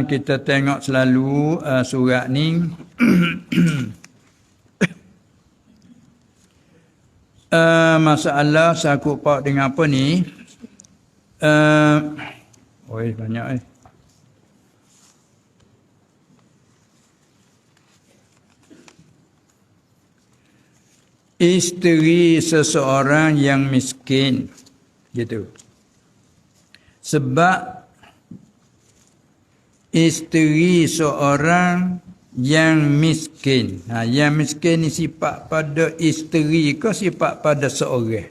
Kita tengok selalu surat ni. Masalah sakut pak dengan apa ni? Banyak Isteri seseorang yang miskin, gitu. Sebab isteri seorang yang miskin. Yang miskin ni sifat pada isteri ke sifat pada seorang?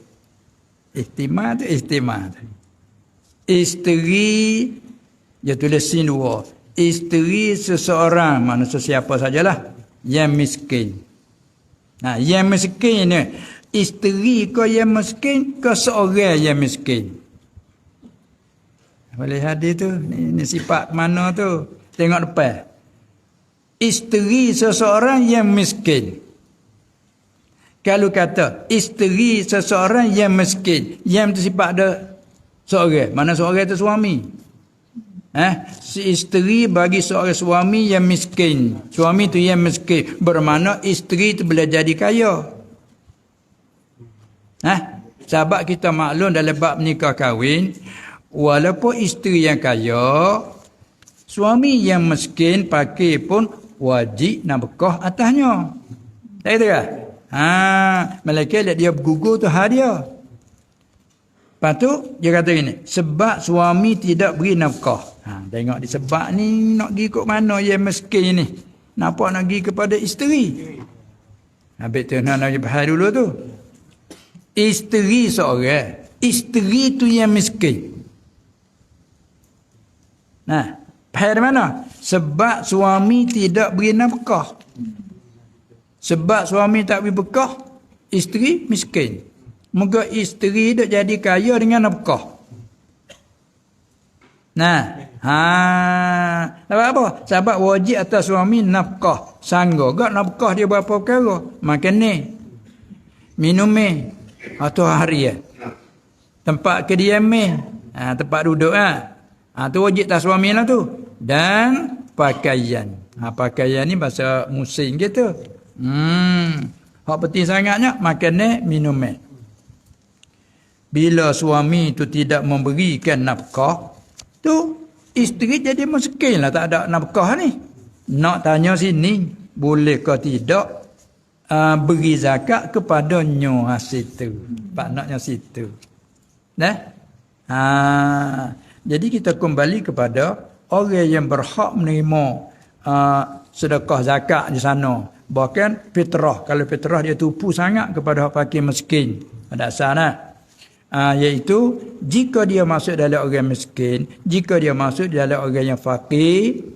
Istimah tu. Isteri, dia tulis sin dua. Isteri seseorang, maksudnya siapa sajalah, yang miskin. Yang miskin ni, isteri ke yang miskin ke seorang yang miskin? Boleh hadis tu, ni sifat mana tu? Tengok depan. Isteri seseorang yang miskin. Kalau kata isteri seseorang yang miskin, yang tu sifat ada seorang. Mana seorang tu suami? Si isteri bagi seorang suami yang miskin. Suami tu yang miskin. Bermakna isteri tu boleh jadi kaya. Sebab kita maklum dalam bab nikah kahwin, walaupun isteri yang kaya, suami yang miskin pakai pun wajib nafkah atasnya. Tak kata ke? Malaikat lihat dia bergugur tu dia. Lepas tu dia kata gini, sebab suami tidak beri nafkah. Tengok di sebab ni nak pergi ke mana yang miskin ni? Nampak nak pergi kepada isteri. Habis tu nak bahas dulu tu. Isteri seorang, isteri tu yang miskin. Faham mana? Sebab suami tidak beri nafkah. Sebab suami tak beri bekah, isteri miskin. Moga isteri duk jadi kaya dengan nafkah. Sebab apa? Sebab wajib atas suami nafkah. Sanggup gak nafkah dia berapa perkara? Makan ni, minum ni, atau hari tempat kediam ni, tempat duduk tu wajib atas suami lah tu. Dan pakaian. Pakaian ni bahasa musim gitu. Hak penting sangatnya makan ni, minum ni. Bila suami tu tidak memberikan nafkah, tu isteri jadi miskin lah, tak ada nafkah ni. Nak tanya sini, boleh ke tidak beri zakat kepada nyo hasil tu. Maknanya situ. Jadi kita kembali kepada orang yang berhak menerima sedekah zakat di sana. Bahkan fitrah. Kalau fitrah dia tupu sangat kepada hak fakir miskin. Pada asal iaitu jika dia masuk dalam orang miskin, jika dia masuk dalam orang yang fakir,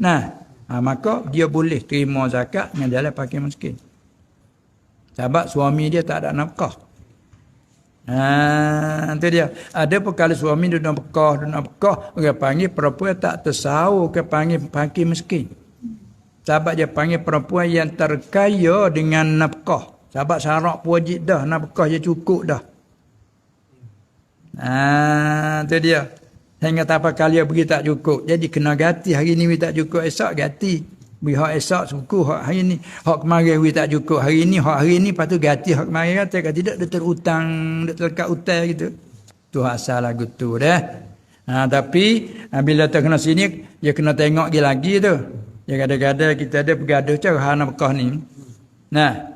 maka dia boleh terima zakat dengan dalam fakir miskin. Sebab suami dia tak ada nafkah. Itu dia. Ada perkara suami dia nafkah, orang panggil perempuan tak tersahur ke panggil fakir miskin. Sebab dia panggil perempuan yang terkaya dengan nafkah. Sebab syarat wajib dah, nafkah dia cukup dah. Itu dia. Hingga tak apa kali beri tak cukup. Jadi kena ganti hari ni beri tak cukup, esok ganti. Beri hak esok suku hak hari ni. Hak kemarin beri tak cukup hari ni, hak hari ni lepas tu ganti hak kemarin. Kalau tidak dia terhutang, dia terlekat hutang gitu. Tu asal lagu tu dah. Tapi bila tak kena sini, dia kena tengok lagi tu. Ya kadang-kadang kita ada bergaduh cara nafkah ni.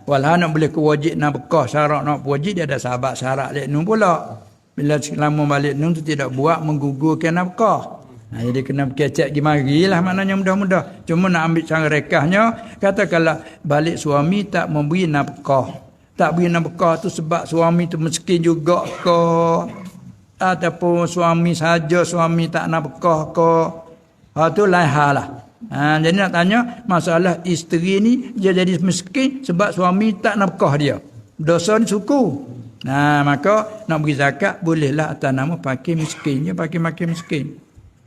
Walau nak boleh kewajib nafkah, syarat nak wajib dia ada sahabat syarat lek nun pula. Bila selama balik nun tu tidak buat menggugurkan nafkah. Jadi kena kecek pergi marilah maknanya mudah-mudah. Cuma nak ambil cara rekahnya, katakanlah balik suami tak memberi nafkah. Tak beri nafkah tu sebab suami tu miskin juga ke, ataupun suami saja suami tak nafkah ke. Tu lain hal lah. Jadi nak tanya masalah isteri ni dia jadi miskin sebab suami tak nafkah dia. Dosa ni suku. Maka nak beri zakat bolehlah atas nama fakir miskin. Dia fakir miskin.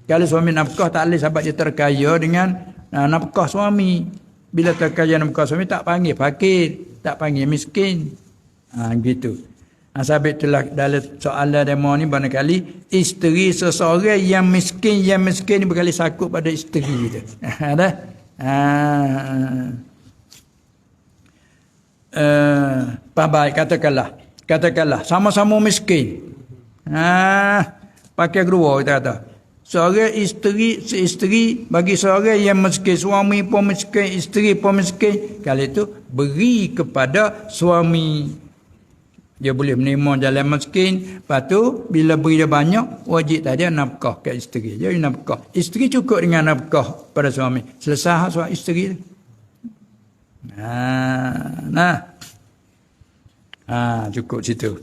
Kalau suami nafkah tak boleh sebab dia terkaya dengan nafkah suami. Bila terkaya nafkah suami tak panggil fakir, tak panggil miskin. Gitu. Sabit itulah dalam soalan demo ni barangkali isteri seseorang yang miskin ni berkali sakut pada isteri dia. Ada? Baik katakanlah sama-sama miskin. Pakai kedua kita kata. Seorang isteri bagi seorang yang miskin, suami pun miskin, isteri pun miskin, kali itu beri kepada suami. Dia boleh menerima jalan miskin. Lepas tu, bila beri dia banyak, wajib tadi nafkah ke isteri. Jadi nafkah. Isteri cukup dengan nafkah pada suami. Selesai suami isteri. Cukup situ.